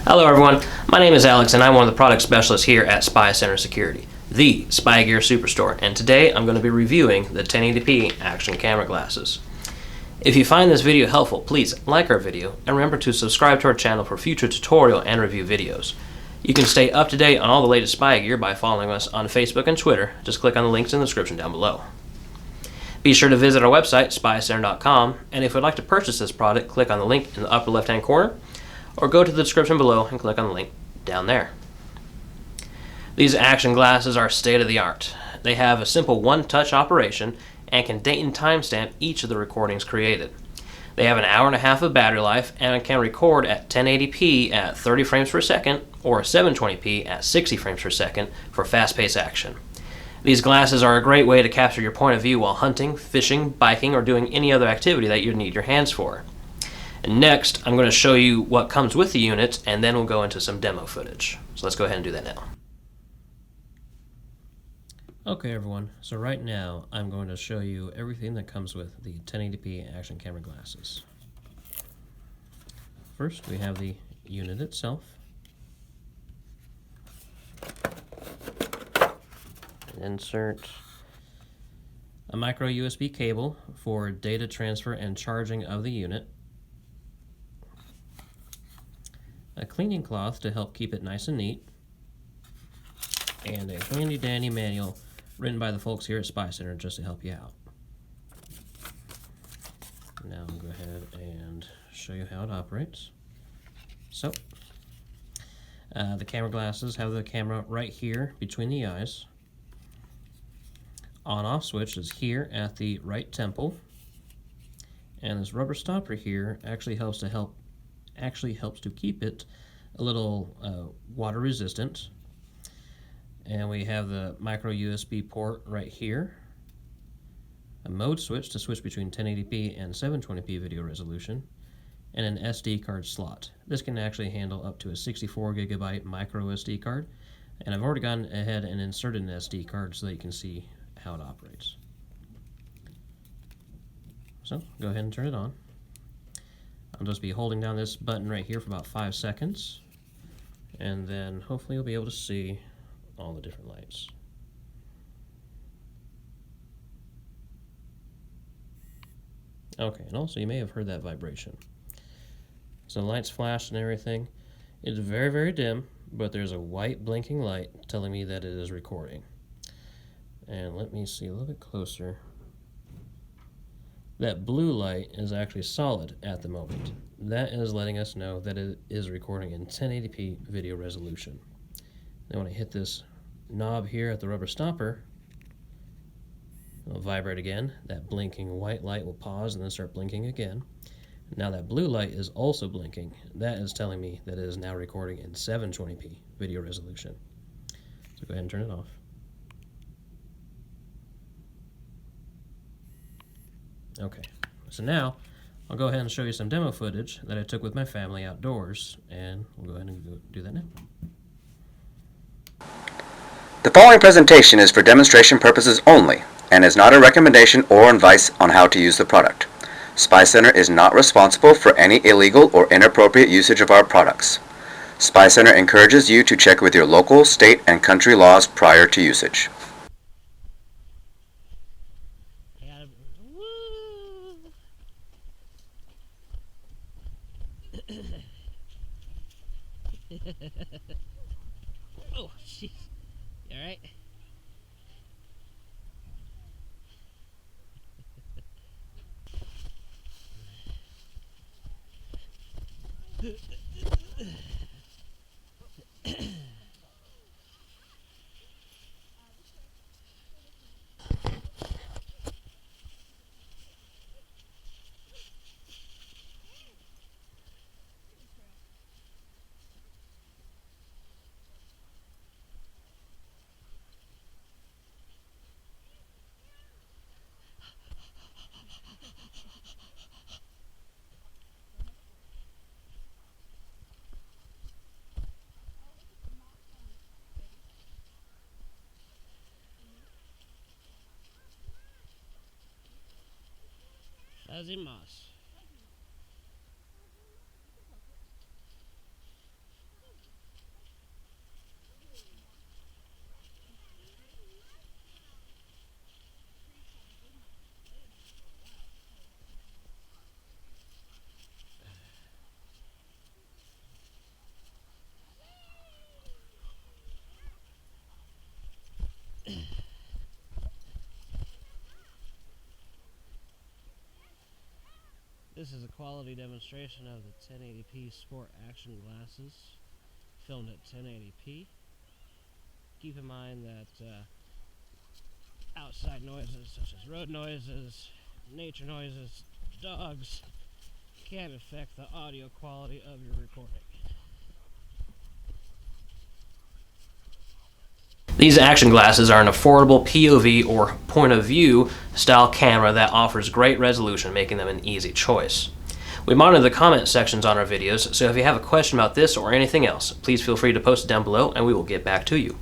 Hello everyone, my name is Alex and I'm one of the product specialists here at SpyCentre Security, the Spy Gear Superstore, and today I'm going to be reviewing the 1080p action camera glasses. If you find this video helpful, please like our video and remember to subscribe to our channel for future tutorial and review videos. You can stay up to date on all the latest spy gear by following us on Facebook and Twitter. Just click on the links in the description down below. Be sure to visit our website, SpyCentre.com, and if you'd like to purchase this product, click on the link in the upper left-hand corner, or go to the description below and click on the link down there. These action glasses are state-of-the-art. They have a simple one-touch operation and can date and timestamp each of the recordings created. They have an hour and a half of battery life and can record at 1080p at 30 frames per second or 720p at 60 frames per second for fast-paced action. These glasses are a great way to capture your point of view while hunting, fishing, biking, or doing any other activity that you need your hands for. And next, I'm going to show you what comes with the unit, and then we'll go into some demo footage. So let's go ahead and do that now. Okay everyone, so right now I'm going to show you everything that comes with the 1080p action camera glasses. First, we have the unit itself. Insert a micro USB cable for data transfer and charging of the unit. A cleaning cloth to help keep it nice and neat, and a handy dandy manual written by the folks here at SpyCentre just to help you out. Now I'll go ahead and show you how it operates. So, the camera glasses have the camera right here between the eyes. On-off switch is here at the right temple, and this rubber stopper here actually helps to keep it a little water resistant. And we have the micro USB port right here, a mode switch to switch between 1080p and 720p video resolution, and an SD card slot. This can actually handle up to a 64 gigabyte micro SD card, and I've already gone ahead and inserted an SD card so that you can see how it operates. So go ahead and turn it on. I'll just be holding down this button right here for about 5 seconds, and then hopefully you'll be able to see all the different lights. Okay, and also you may have heard that vibration. So the lights flashed and everything. It's very, very dim, but there's a white blinking light telling me that it is recording. And let me see a little bit closer. That blue light is actually solid at the moment. That is letting us know that it is recording in 1080p video resolution. Then when I hit this knob here at the rubber stopper, it'll vibrate again. That blinking white light will pause and then start blinking again. Now that blue light is also blinking. That is telling me that it is now recording in 720p video resolution. So go ahead and turn it off. Okay, so now I'll go ahead and show you some demo footage that I took with my family outdoors, and we'll go ahead and do that now. The following presentation is for demonstration purposes only and is not a recommendation or advice on how to use the product. SpyCentre is not responsible for any illegal or inappropriate usage of our products. SpyCentre encourages you to check with your local, state, and country laws prior to usage. Oh, jeez. You alright? Fuzzy moss. This is a quality demonstration of the 1080p sport action glasses filmed at 1080p. Keep in mind that outside noises such as road noises, nature noises, dogs can affect the audio quality of your recording. These action glasses are an affordable POV or point of view style camera that offers great resolution, making them an easy choice. We monitor the comment sections on our videos, so if you have a question about this or anything else, please feel free to post it down below and we will get back to you.